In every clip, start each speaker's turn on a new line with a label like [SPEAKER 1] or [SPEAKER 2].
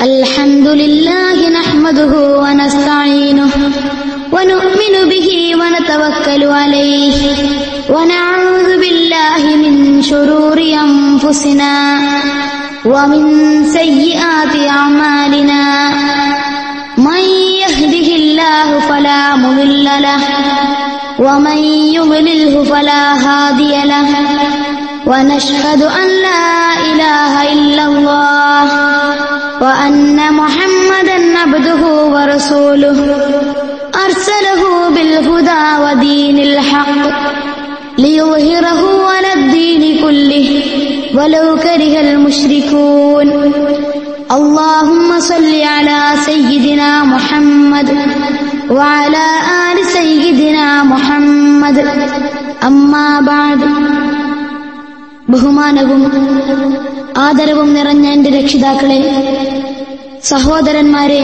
[SPEAKER 1] അൽഹംദുലില്ലാഹി നഹ്മദുഹു വനസ്തഈനുഹു വനുഅ്മിനു ബിഹി വനതവക്കലു അലൈഹി വനഊദു ബില്ലാഹി മിൻ ശുറൂരി അൻഫുസിനാ വമിൻ സയ്യിആതി അഅമാലിനാ മൻ യഹ്ദിഹില്ലാഹു ഫലാ മുദില്ല ലഹു വമൻ യുദ്ലിൽഹു ഫലാ ഹാദിയ ലഹു ونشهد أن لا إله إلا الله وأن محمدا عبده ورسوله أرسله بالهدى ودين الحق ليظهره على الدين كله ولو كره المشركون اللهم صل على سيدنا محمد وعلى آل سيدنا محمد أما بعد. ബഹുമാനവും ആദരവും നിറഞ്ഞ എന്റെ രക്ഷിതാക്കളെ, സഹോദരന്മാരെ,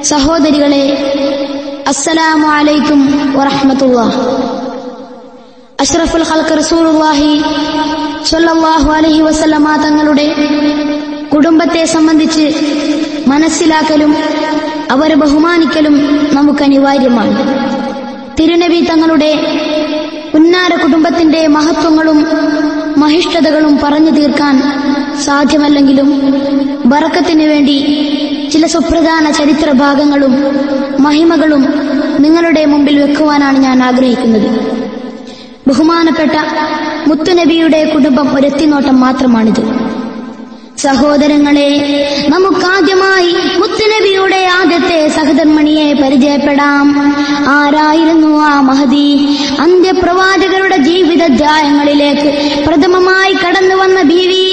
[SPEAKER 1] സഹോദരികളെ, അസ്സലാമു അലൈക്കും വറഹ്മത്തുള്ളാഹി. അഷ്റഫുൽ ഖൽഖ് റസൂലുള്ളാഹി സ്വല്ലല്ലാഹു അലൈഹി വസല്ലമ തങ്ങളുടെ കുടുംബത്തെ സംബന്ധിച്ച് മനസ്സിലാക്കലും അവരെ ബഹുമാനിക്കലും നമുക്ക് അനിവാര്യമാണ്. തിരുനബി തങ്ങളുടെ ഉന്നാര കുടുംബത്തിന്റെ മഹത്വങ്ങളും മഹിഷ്ഠതകളും പറഞ്ഞു തീർക്കാൻ സാധ്യമല്ലെങ്കിലും ബറക്കത്തിനു വേണ്ടി ചില സുപ്രധാന ചരിത്ര ഭാഗങ്ങളും മഹിമകളും നിങ്ങളുടെ മുമ്പിൽ വെക്കുവാനാണ് ഞാൻ ആഗ്രഹിക്കുന്നത്. ബഹുമാനപ്പെട്ട മുത്തുനബിയുടെ കുടുംബം ഒരെത്തിനോട്ടം മാത്രമാണിത്. സഹോദരങ്ങളെ, നമുക്കാദ്യമായി മുത്തുനബിയുടെ ആദ്യത്തെ സഹധർമ്മിണിയെ പരിചയപ്പെടാം. ആരായിരുന്നു ആ മഹദി? അന്ത്യപ്രവാചകരുടെ ജീവിതാധ്യായങ്ങളിലേക്ക് പ്രഥമമായി കടന്നു വന്ന ബീവി,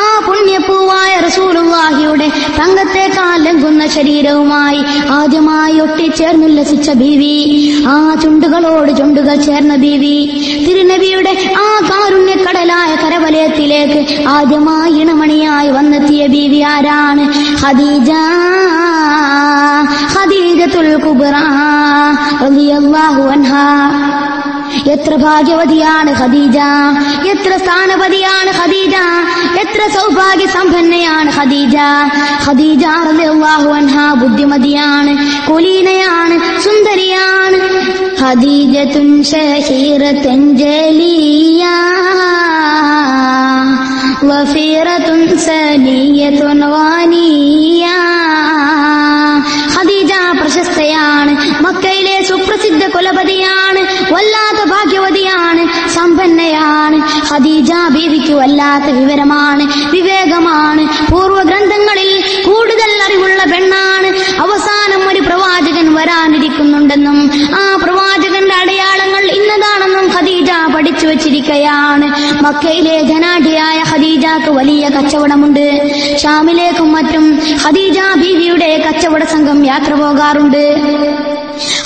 [SPEAKER 1] ആ പുണ്യപൂവായ റസൂലുള്ളാഹിയുടെ തങ്കത്തേക്കാൾ ലംഘുന്ന ശരീരവുമായി ആദ്യമായി ഒട്ടിച്ചേർന്നുല്ലസിച്ച ബീവി, ആ ചുണ്ടുകളോട് ചുണ്ടുകൾ ചേർന്ന ബീവി, തിരുനബിയുടെ ആ കാരുണ്യക്കടലായ കരവലയത്തിലേക്ക് ആദ്യമായി ഇണമണിയായി വന്നെത്തിയ ബീവി ആരാണ്? ഖദീജത്തുൽ കുബ്ര റളിയല്ലാഹു അൻഹാ. എത്ര ഭാഗ്യവതിയാണ് ഖദീജ, എത്ര സ്ഥാനപതിയാണ് ഖദീജ, എത്ര സൗഭാഗ്യ സമ്പന്നയാണ് ഖദീജ. ഖദീജ റളിയല്ലാഹു അൻഹാ ബുദ്ധിമതിയാണ്, കുലീനയാണ്, സുന്ദരിയാണ്. ഖദീജത്തുൻ ശഹീറത്തുൻ ജലിയ വഫീറത്തുൻ സനിയത്തുൻ ഗാനിയ. ഖദീജ പ്രശസ്തയാണ്, മക്കയിലെ സുപ്രസിദ്ധ കുലപതിയാണ്, വല്ലാത്ത ഭാഗ്യവതിയാണ്, സമ്പന്നയാണ്. ഖദീജ ബീവിക്ക് വല്ലാത്ത വിവരമാണ്, വിവേകമാണ്, പൂർവ്വഗ്രന്ഥങ്ങളിൽ കൂടുതൽ അറിവുള്ള പെണ്ണാണ്. അവസാനം ഒരു പ്രവാചകൻ വരാനിരിക്കുന്നുണ്ടെന്നും ആ പ്രവാചകന്റെ അടയാളങ്ങൾ ഇന്നതാണെന്നും ഖദീജ പഠിച്ചു വച്ചിരിക്കുകയാണ്. മക്കയിലെ ധനാഢ്യയായ ഖദീജക്ക് വലിയ കച്ചവടമുണ്ട്. ഷാമിലേക്കും മറ്റും ഖദീജ ബീവിയുടെ കച്ചവട സംഘം യാത്ര പോകാറുണ്ട്.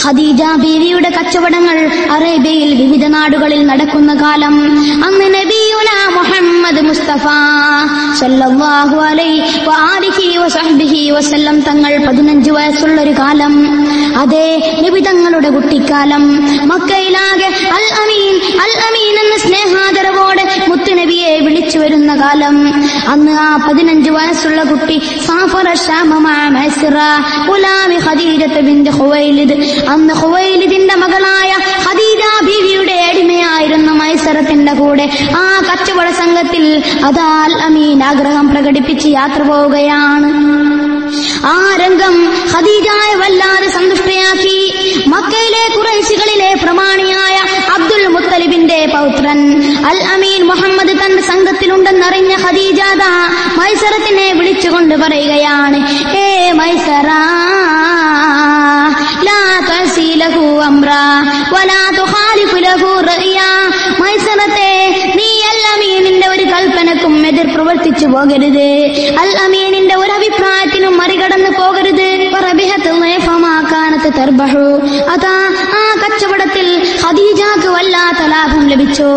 [SPEAKER 1] ഖദീജ ബീവിയുടെ കച്ചവടങ്ങൾ അറേബ്യയിൽ വിവിധ നാടുകളിൽ നടക്കുന്ന കാലം, അന്ന് നബിയുനാ മുഹമ്മദ് മുസ്തഫ സല്ലല്ലാഹു അലൈഹി വആലിഹി വസഹ്ബിഹി വസല്ലം തങ്ങൾ 15 വയസ്സുള്ളൊരു കാലം. അതേ നബി തങ്ങളുടെ കുട്ടിക്കാലം. മക്കയിലാകെ അൽ അമീൻ അൽ അമീൻ എന്ന സ്നേഹാദരവോടെ മുത്തുനബിയെ വിളിച്ചു വരുന്ന കാലം. അന്ന് ആ 15 വയസ്സുള്ള കുട്ടി സാഫറ ശാമ മഅ മൈസറ ഗുലാമി ഖദീജത്ത് ബിൻത് ഖുവൈലിദ്. അന്ന് ഖുവൈലിദിന്റെ മകളായ ഖദീജ ബീവിയുടെ അടിമയായിരുന്ന മൈസറത്തിന്റെ കൂടെ ആ കച്ചവട സംഘത്തിൽ അതാ അൽ അമീൻ ആഗ്രഹം പ്രകടിപ്പിച്ച് യാത്ര പോവുകയാണ്. ആ രംഗം ഖദീജയെ വല്ലാതെ സന്തുഷ്ടയാക്കി. മക്കയിലെ ഖുറൈശികളിലെ പ്രമാണിയായ അബ്ദുൽ മുത്തലിബിന്റെ പൗത്രൻ അൽ അമീൻ മുഹമ്മദ് തന്റെ സംഘത്തിലുണ്ടെന്നറിഞ്ഞ ഖദീജ മൈസറത്തിനെ വിളിച്ചുകൊണ്ട് പറയുകയാണ്, ഏ മൈസറ, ലാ തസീലഹു അംറ വലാ തുഖാലിഫു ലഹു റഅയ. മൈസറത്തെ, നീ അൽ അമീനിന്റെ ഒരു കൽപ്പനക്കും എതിർ പ്രവർത്തിച്ചു പോകരുത്, അൽ അമീനിന്റെ ഒരു അഭിപ്രായത്തിനും മറികടന്നു പോകരുത്. അതാ ആ കച്ചവടത്തിൽ ഖദീജക്ക് വല്ലാത്ത ലാഭം ലഭിച്ചു,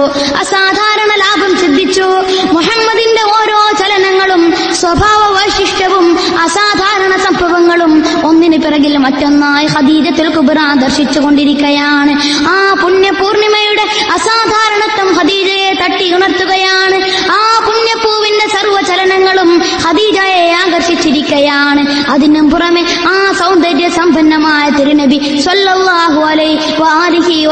[SPEAKER 1] അസാധാരണ ലാഭം സിദ്ധിച്ചു. മുഹമ്മദിന്റെ ഓരോ ചലനങ്ങളും സ്വഭാവ വൈശിഷ്ട്യവും അസാധാരണ സംഭവങ്ങളും ഒന്നിനു പിറകിൽ മറ്റൊന്നായി ഖദീജത്തുൽ കുബ്ര ദർശിച്ചുകൊണ്ടിരിക്കുകയാണ്. ആ പുണ്യപൂർണിമയുടെ അസാധാരണത്വം ഖദീജയെ തട്ടി ഉണർത്തുകയാണ്. ആ പുണ്യപൂവിന്റെ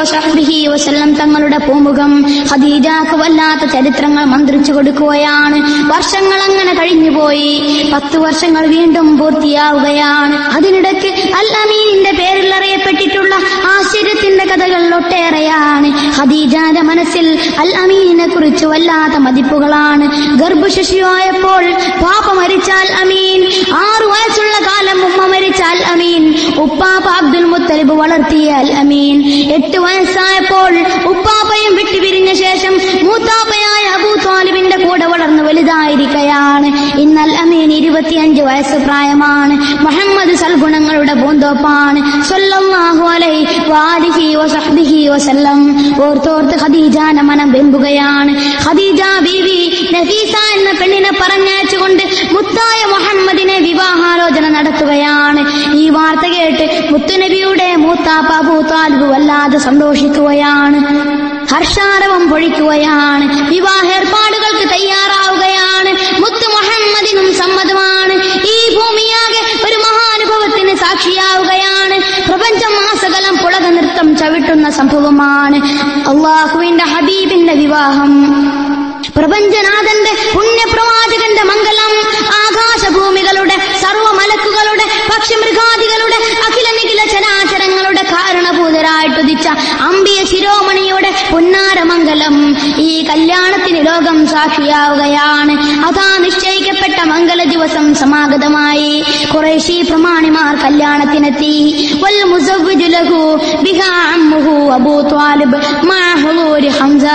[SPEAKER 1] വസഹ്ബിഹി വസല്ലം തങ്ങളുടെ പൂമുഖം ഖദീജക്ക് വല്ലാത്ത ചരിത്രങ്ങൾ മന്ത്രിച്ചു കൊടുക്കുകയാണ്. വർഷങ്ങൾ അങ്ങനെ കഴിഞ്ഞുപോയി. 10 വർഷങ്ങൾ വീണ്ടും പൂർത്തിയാവുകയാണ്. അതിനിടയ്ക്ക് അൽ അമീനിന്റെ പേരിൽ അറിയപ്പെട്ടിട്ടുള്ള ആശ്ചര്യത്തിന്റെ കഥകൾ ഒട്ടേറെയാണ്. ഖദീജയുടെ മനസ്സിൽ അൽ അമീനിനെ കുറിച്ച് വല്ലാത്ത മതിപ്പുകളാണ്. ഗർഭശിശുവായപ്പോൾ പാപ്പ മരിച്ച അൽ അമീൻ, 6 വയസ്സുള്ള കാലം ഉമ്മ മരിച്ച അൽ അമീൻ, ഉപ്പാപ്പ അബ്ദുൽ മുത്തലിബ് വളർത്തിയ അൽ അമീൻ 8 വയസ്സായപ്പോൾ ഉപ്പാപ്പയും വിട്ടുപിരിഞ്ഞ ശേഷം മൂത്താപ്പയായ അബൂ ത്വാലിബിന്റെ കൂടെ വളർന്നു വലുതായിരിക്കുകയാണ്. ഇന്ന് അൽ അമീൻ 25 വയസ്സ് പ്രായമാണ്. മുഹമ്മദ് സൽഗുണങ്ങളുടെ പൂന്തോപ്പാണ് സ്വല്ലല്ലാഹു അലൈഹി വആലിഹി വസഹ്ബിഹി വസല്ലം. ഓർത്തോർത്ത് ഖദീജയുടെ മനം വെമ്പുകയാണ്. ഖദീജ ബീവി നഫീസ എന്ന പെണ്ണിനെ പറഞ്ഞയച്ചുകൊണ്ട് മുത്തായ മുഹമ്മദിനെ വിവാഹാലോചന നടത്തുകയാണ്. ഈ വാർത്ത കേട്ട് മുത്തുനബിയുടെ മൂത്താപ്പ അബൂ ത്വാലിബ് വല്ലാതെ സന്തോഷിക്കുകയാണ്, ഹർഷാരവം പൊഴിക്കുകയാണ്. വിവാഹ ഏർപ്പാടുകൾക്ക് തയ്യാറാവുകയാണ്. മുത്ത് മുഹമ്മദിനും സമ്മതമാണ്. ഈ ഭൂമിയാകെ ഒരു മഹാനുഭവത്തിന് സാക്ഷിയാവുകയാണ്. പ്രപഞ്ചം മാസകലം പുളക നൃത്തം ചവിട്ടുന്ന സംഭവമാണ് അള്ളാഹുവിന്റെ ഹബീബിന്റെ വിവാഹം. പ്രപഞ്ചനാഥന്റെ പുണ്യപ്രവാചകന്റെ മംഗലം ആകാശഭൂമികളുടെ സർവമലക്കുകളുടെ പക്ഷിമൃഗാദികളുടെ അഖില നിഖില ചരാചരങ്ങളുടെ കാരണഭൂതരായിട്ടുദിച്ച അമ്പിയ ശിരോമണിയുടെ പുന്നാരമംഗലം. ഈ കല്യാണത്തിന് ലോകം സാക്ഷിയാവുകയാണ്. അതാ നിശ്ചയിക്കപ്പെട്ട മംഗല ദിവസം സമാഗതമായി. ഖുറൈശി പ്രമാണിമാർ കല്യാണത്തിനെത്തി. വൽ മുസവ്വിജു ലഹു ബിഹാ അമ്മുഹു അബൂ ത്വാലിബ് മഅ ഹുളൂരി ഹംസ.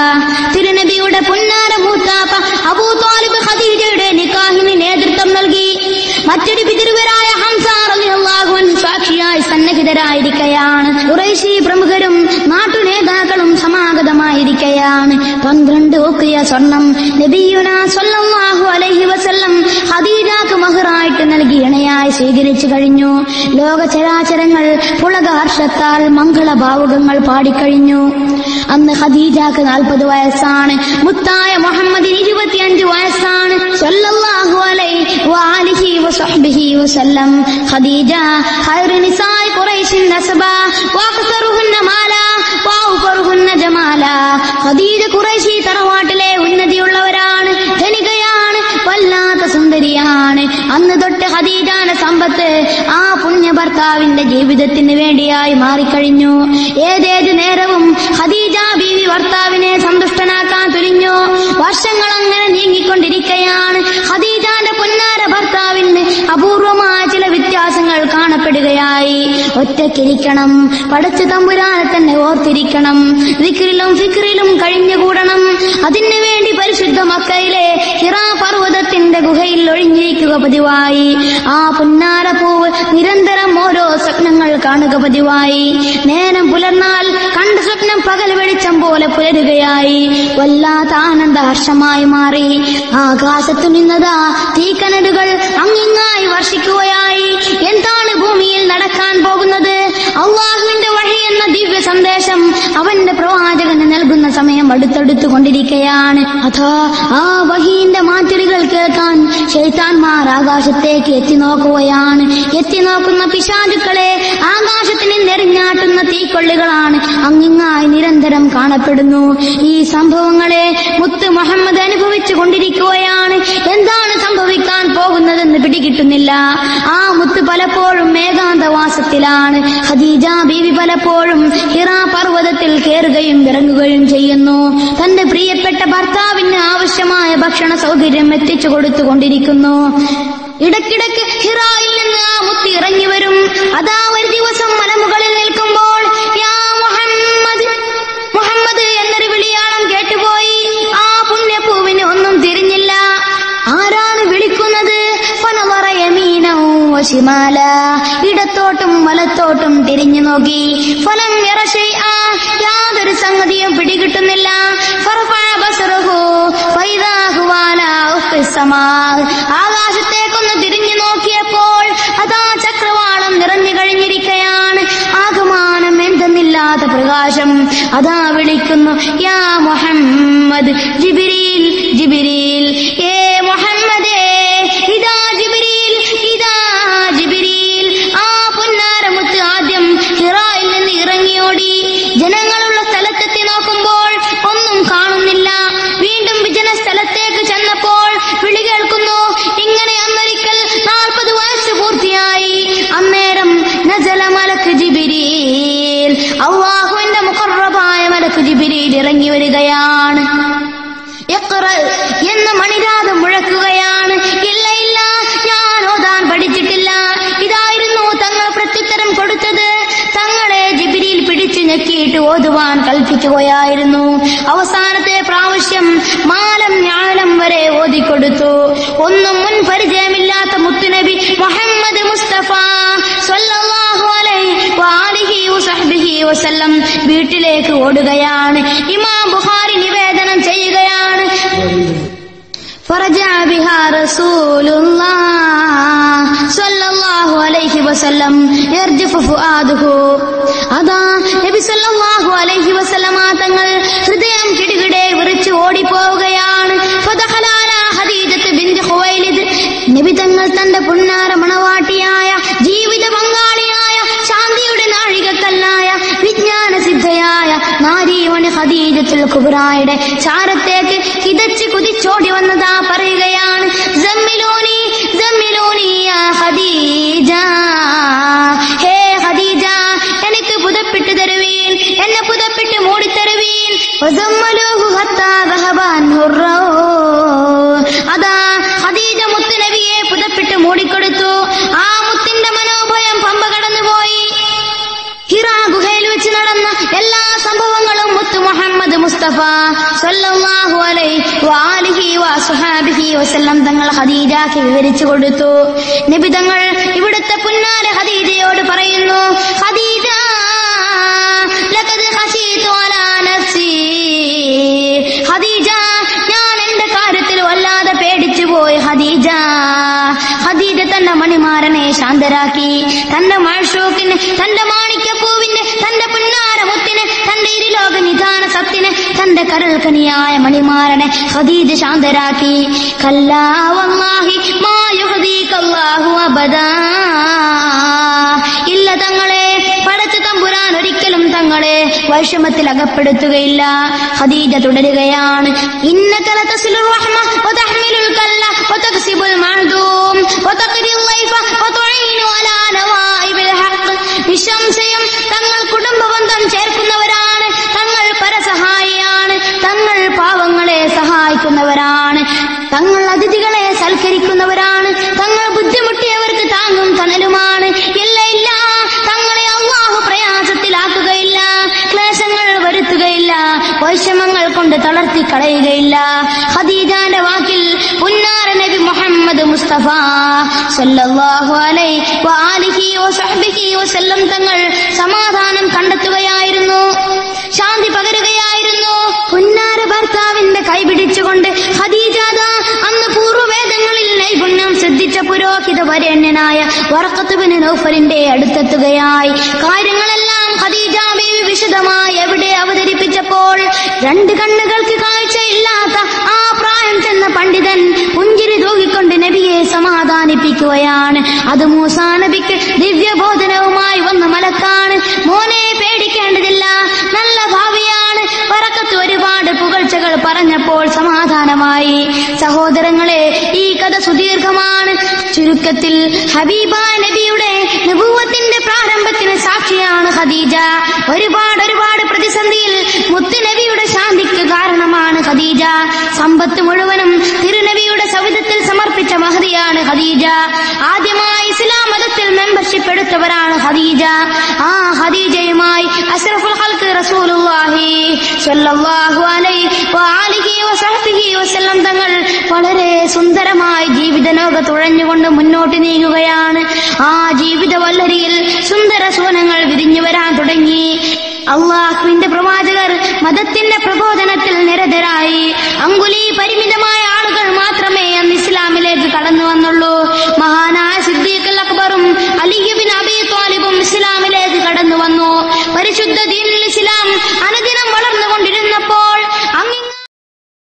[SPEAKER 1] തിരുനബിയുടെ പുന്നാര മൂത്താപ്പ അബൂ ത്വാലിബ് ഖദീജയുടെ നിക്കാഹിന് നേതൃത്വം നൽകി. മറ്റൊരു പിതൃവരായ ഹംസ റളിയല്ലാഹു അൻഹു സാക്ഷിയായി സന്നിഹിതരായിരിക്കുകയാണ്. ഖുറൈശി പ്രമുഖരും നാട്ടുനേതാക്കളും സമാഗതമായിരിക്കുകയാണ്. 12 ഉഖിയ സ്വർണം നബിയുനാ സ്വല്ലല്ലാഹു അലൈഹി വസല്ലം ഖദീജക്ക് മഹറായിട്ട് നൽകി ഇണയായി സ്വീകരിച്ചു കഴിഞ്ഞു. ലോക ചരാചരങ്ങൾ പുളകഹർഷത്താൽ മംഗളഭാവുകങ്ങൾ പാടിക്കഴിഞ്ഞു. അന്ന് ഖദീജക്ക് 40 വയസ്സാണ്. മുത്തായ മുഹമ്മദിന് 25 വയസ്സാണ്. സ്വല്ലല്ലാഹു അലൈഹി വആലിഹി വസഹ്ബിഹി വസല്ലം. ഖദീജ ഖൈറു നിസാഇ ഖുറൈശിൻ നസബ വഅക്സറുഹുന്ന മാലാ വഅഫറുഹുന്ന ജമാലാ. ഖദീജ ഖുറൈശി തറവാട്ടിലെ ഉന്നതിയുള്ളവരാണ്, ധനികയാണ്, വല്ലാത്ത സുന്ദരിയാണ്. അന്ന് തൊട്ട് ഖദീജയുടെ സമ്പത്ത് ആ പുണ്യ ഭർത്താവിന്റെ ജീവിതത്തിന് വേണ്ടിയായി മാറിക്കഴിഞ്ഞു. ഏതേത് നേരവും ഖദീജ ബീവി ഭർത്താവിനെ സന്തുഷ്ടനാക്കാൻ തുനിഞ്ഞു. വർഷങ്ങൾ അങ്ങനെ നീങ്ങിക്കൊണ്ടിരിക്കുകയാണ്. ഖദീജയുടെ പൊന്നാര ഭർത്താവിന് അപൂർവമായ ചില വ്യത്യാസങ്ങൾ കാണപ്പെടുകയായി. ഒറ്റയ്ക്കിരിക്കണം, പടച്ച തമ്പുരാനെ തന്നെ ഓർത്തിരിക്കണം, ദിക്റിലും ഫിക്റിലും കഴിഞ്ഞുകൂടണം. അതിനു വേണ്ടി പരിശുദ്ധ മക്കയിലെ ഹിറാ പർവ്വതത്തിന്റെ ഗുഹയിൽ ഒഴിഞ്ഞിരിക്കുക പതിവായി. ആ പുന്നാര പൂവ് നിരന്തരം ഓരോ സ്വപ്നങ്ങൾ കാണുക പതിവായി. നേരം പുലർന്നാൽ കണ്ട സ്വപ്നം പകൽ വെളിച്ചം പോലെ പുലരുകയായി. വല്ലാത്ത ആനന്ദഹർഷമായി മാറി. ആകാശത്തു നിന്നതാ തീക്കനടുകൾ അങ്ങിങ്ങായി വർഷിക്കുകയായി. എന്താണ് ഭൂമിയിൽ നടക്കാൻ പോകുന്നത്? അള്ളാഹുവിന്റെ വഹി എന്ന ദിവ്യ സന്ദേശം അവന്റെ പ്രവാചകന് നൽകുന്ന സമയം അടുത്തടുത്തുകൊണ്ടിരിക്കുകയാണ്. അതാ ആ വഹിന്റെ മാറ്റുരികൾ കേൾക്കാൻ ശൈത്താന്മാർ ആകാശത്തേക്ക് എത്തി നോക്കുകയാണ്. എത്തി നോക്കുന്ന പിശാചുക്കളെ ആകാശത്തിന് നെറിഞ്ഞാട്ടുന്ന തീക്കൊള്ളികളാണ് അങ്ങിങ്ങായി നിരന്തരം കാണപ്പെടുന്നു. ഈ സംഭവങ്ങളെ മുത്ത് മുഹമ്മദ് അനുഭവിച്ചു കൊണ്ടിരിക്കുകയാണ്. എന്താണ് സംഭവിക്കാൻ പോകുന്നതെന്ന് പിടികിട്ടുന്നില്ല. ആ മുത്ത് പലപ്പോഴും ഏകാന്തവാസത്തിലാണ്. ഖദീജ ബീവി പലപ്പോഴും ഹിറാ പർവ്വതത്തിൽ കയറുകയും ഇറങ്ങുകയും ചെയ്യുന്നു. തന്റെ പ്രിയപ്പെട്ട ഭർത്താവിന് ആവശ്യമായ ഭക്ഷണ സൗകര്യം എത്തിച്ചു കൊടുത്തുകൊണ്ടിരിക്കുന്നു. ഇടയ്ക്കിടയ്ക്ക് ഹിറായിൽ നിന്ന് ആ മുത്ത് ഇറങ്ങി വരും. അതാ ഒരു ദിവസം മലമുകളിൽ നിൽക്കുമ്പോൾ യാ മുഹമ്മദ് മുഹമ്മദ് എന്നൊരു വിളിയാളം കേട്ടുപോയി. ആ പുണ്യപൂവിന് ഒന്നും തിരിഞ്ഞില്ല. ആരാണ് വിളിക്കുന്നത്? ഫനവറ യമീനൗ വശിമാല. ഇടത്തോട്ടും വലത്തോട്ടും തിരിഞ്ഞു നോക്കി. ഫലം യറശൈഅ. യാതൊരു സംഗതിയും പിടികിട്ടുന്നില്ല. ഫറഫഅ ബസറഹു ഫൈദാ ഹുവ അലാ ഉഖ്ഫിസ് സമാ. ആകാശത്തേക്കൊന്ന് തിരിഞ്ഞു നോക്കിയപ്പോൾ അതാ ചക്രവാളം നിറഞ്ഞു കഴിഞ്ഞിരിക്കുകയാണ്. ആകമാനം എന്തെന്നില്ലാത്ത പ്രകാശം. അതാ വിളിക്കുന്നു യാ മുഹമ്മദ്. ജിബ്രീൽ ജിബ്രീൽ. ഏ മുഹമ്മദേ, ഇതാ ജിബ്രീൽ, ഇതാ ജിബ്രീൽ. ആ പുന്നാരമുത്ത് ആദ്യം ഹിറായിൽ നിന്ന് ഇറങ്ങിയോടി. ജനങ്ങളുള്ള വരികയാണ്. ഇഖ്റ എന്ന മണിനാദം മുഴക്കുകയാണ്. ഇല്ല ഇല്ല, ഞാൻ ഓതാൻ പഠിച്ചിട്ടില്ല. ഇതായിരുന്നു തങ്ങൾ പ്രത്യുത്തരം കൊടുത്തത്. തങ്ങളെ ജിബ്രീൽ പിടിച്ചു ഞെക്കിയിട്ട് ഓതുവാൻ കൽപ്പിക്കുകയായിരുന്നു. അവസാനത്തെ പ്രാവശ്യം മാലം ഞാലം വരെ ഓതിക്കൊടുത്തു. ഒന്നും മുൻ പരിചയമില്ലാത്ത മുത്തുനബി മുഹമ്മദ് മുസ്തഫ സ്വല്ലല്ലാഹു അലൈഹി വആലിഹി വസഹ്ബിഹി വസല്ലം വീട്ടിലേക്ക് ഓടുകയാണ്. ഇമാം ബുഖാരി നിവേദനം ചെയ്യുകയാണ്, ഫറജഅ ബിഹാ റസൂലുള്ളാഹ് സ്വല്ലല്ലാഹു അലൈഹി വസല്ലം യർജഫു ഫുആദുഹു. അതാ നബി സ്വല്ലല്ലാഹു അലൈഹി വസല്ലമ തങ്ങൾ ഹൃദയം കിടുകിടെ വിറച്ച് ഓടിപ്പോവുകയാണ്. ഫദഖല അലാ ഖദീജത്ത് ബിൻത് ഖുവൈലിദ്. നബി തങ്ങൾ തന്റെ പുന്നാര മണവാട്ടിയായ ജീവിത പങ്കാളിയായ ശാന്തിയുടെ നാഴികക്കല്ലായ വിജ്ഞാന സിദ്ധയായ നാരീമണി ഖദീജത്തുൽ കുബ്രായുടെ ചാരത്തേക്ക് കിതച്ച് കുതിച്ചോടി വന്നതാ പറയുകയാണ്, സമ്മിലൂനി സമ്മിലൂനി യാ ഖദീജ, ഹേ ഖദീജ, എനിക്ക് പുതപ്പിട്ട് തരുവീൻ, എന്നെ പുതപ്പിട്ട് മൂടിത്തരുവീൻ. വസമ്മലൂഹു ഹത്താ ദഹബ അൻഹു റൗഹ്. അതാ ഖദീജ മുത്തുനബിയെ പുതപ്പിട്ട് മൂടിക്കൊടുത്തു. ആ മുത്തിന്റെ മനോഭയം പമ്പ കടന്നുപോയി. ഹിറാ ഗുഹയിൽ വെച്ച് നടന്ന എല്ലാ സംഭവങ്ങളും മുത്തു മുഹമ്മദ് മുസ്തഫ സ്വല്ലല്ലാഹു അലൈഹി വആലിഹി വസഹബിഹി വസല്ലം തങ്ങൾ ഖദീജയ്ക്ക് വിവരിച്ചു കൊടുത്തു. നബി തങ്ങൾ ഇവിടുത്തെ പുന്നാര ഖദീജയോട് പറയുന്നു, ഖദീജ ലഖദ് ഖശീതു അലാ നഫ്സി. ഖദീജ, ഞാൻ എന്റെ കാര്യത്തിൽ വല്ലാതെ പേടിച്ചു പോയി. ഖദീജ തന്റെ മണിമാരനെ ശാന്തരാക്കി. തന്റെ മഴഷൂക്കിന്, തന്റെ മാണിക്യപ്പൂവിന്, തന്റെ പുന്നാര മുത്തിന്, തന്റെ ഇരുലോക നിധാന സത്തിന്, തന്റെ കരൾക്കനിയായ മണിമാരനെ ഖദീജ ശാന്തരാക്കി. കല്ലാ വല്ലാഹി മാ യുഖ്ദീകല്ലാഹു അബദാ. ഇല്ല തങ്ങളെ, പടച്ച തമ്പുരാൻ ഒരിക്കലും തങ്ങളെ വൈഷമത്തിൽ അകപ്പെടുത്തുകയില്ല. ഖദീജ തുടരുകയാണ്, ഇന്നക ലതസിലുർ റഹ്മ വതഹ്മിലുൽ കല്ല വതക്സിബുൽ മഅദൂം വതഖിരിൽ ലൈഫ വതുഈനു അലാ നവാഇബിൽ ഹഖ്. നിശംശയം തങ്ങൾ കുടുംബബന്ധം ചേർക്കുന്നവരാണ്, തങ്ങൾ പരസഹായിയാണ്, തങ്ങൾ പാവങ്ങളെ സഹായിക്കുന്നവരാണ്, തങ്ങൾ അതിഥികളെ സൽക്കരിക്കുന്നവരാണ്, തങ്ങൾ ബുദ്ധിമുട്ടിയവർക്ക് താങ്ങും തണലുമാണ്. ഇല്ല ഇല്ല, തങ്ങളെ അല്ലാഹു പ്രയാസത്തിലാക്കുകയില്ല, ക്ലേശങ്ങൾ വരുത്തുകയില്ല, വൈഷമങ്ങൾ കൊണ്ട് തളർത്തി കളയുകയില്ല. ഖദീജയുടെ വാക്കിൽ പുന്നാര നബി മുഹമ്മദ് മുസ്തഫ സ്വല്ലല്ലാഹു അലൈഹി വആലിഹി വസഹ്ബിഹി വസല്ലം തങ്ങൾ സമാധാനം കണ്ടെത്തുകയായിരുന്നു, ശാന്തി പകരുകയായിരുന്നു. പുന്നാര ഭർത്താവിന്റെ കൈപിടിച്ചുകൊണ്ട് ഖദീജ അന്ന് പൂർവ്വവേദങ്ങളിൽ നൈപുണ്യം ശ്രദ്ധിച്ച പുരോഹിത വരേണ്യനായ വറഖത്ത് ബിൻ നൗഫലിന്റെ അടുത്തെത്തുകയായി. കാര്യങ്ങളെല്ലാം ഖദീജ ബീവി വിശദമായി എവിടെ അവതരിപ്പിച്ചപ്പോൾ രണ്ട് കണ്ണുകൾക്ക് കാഴ്ചയില്ലാത്ത ആ പ്രായം ചെന്ന പണ്ഡിതൻ പുഞ്ചിരി തൂകിക്കൊണ്ട് നബിയെ സമാധാനിപ്പിക്കുകയാണ്. അത് മൂസാ നബിക്ക് ദിവ്യബോധനവുമായി വന്ന മലക്കാണ്. മോനെ, പേടിക്കേണ്ടതില്ല, നല്ല ഭാവിയാണ്. വറഖത്ത് ഒരുപാട് പുകഴ്ചകൾ പറഞ്ഞപ്പോൾ സമാധാനമായി. സഹോദരങ്ങളെ, ഈ കഥ സുദീർഘമാണ്. ചുരുക്കത്തിൽ ഹബീബായ നബിയുടെ നബുവത്തിന്റെ പ്രാരംഭത്തിന് സാക്ഷിയാണ് ഖദീജ. ഒരുപാട് പ്രതിസന്ധിയിൽ മുത്തുനബിയുടെ ശാന്തിക്ക് കാരണമാണ് ഖദീജ. സമ്പത്ത് മുഴുവനും തിരുനബിയുടെ സവിധത്തിൽ സമർപ്പിച്ച മഹദിയാണ് ഖദീജ. ആദ്യമായി ഇസ്ലാം മതത്തിൽ മെമ്പർഷിപ്പ് എടുത്തവരാണ് ഖദീജ. ആ ഖദീജയുമായി അഷ്റഫുൽ ഖൽഖ് റസൂലുള്ളാഹി സ്വല്ലല്ലാഹു അലൈഹി വആലിഹി വസഹ്ബിഹി വസല്ലം തങ്ങൾ വളരെ സുന്ദരമായി ജീവിത ലോകത്ത് തുഴഞ്ഞുകൊണ്ട് മുന്നോട്ട് നീങ്ങുകയാണ്. ആ ജീവിത വല്ലരിയിൽ സുന്ദര സൂനങ്ങൾ വിരിഞ്ഞു വരാൻ തുടങ്ങി. അള്ളാഹുവിന്റെ പ്രവാചകർ മതത്തിന്റെ പ്രബോധനത്തിൽ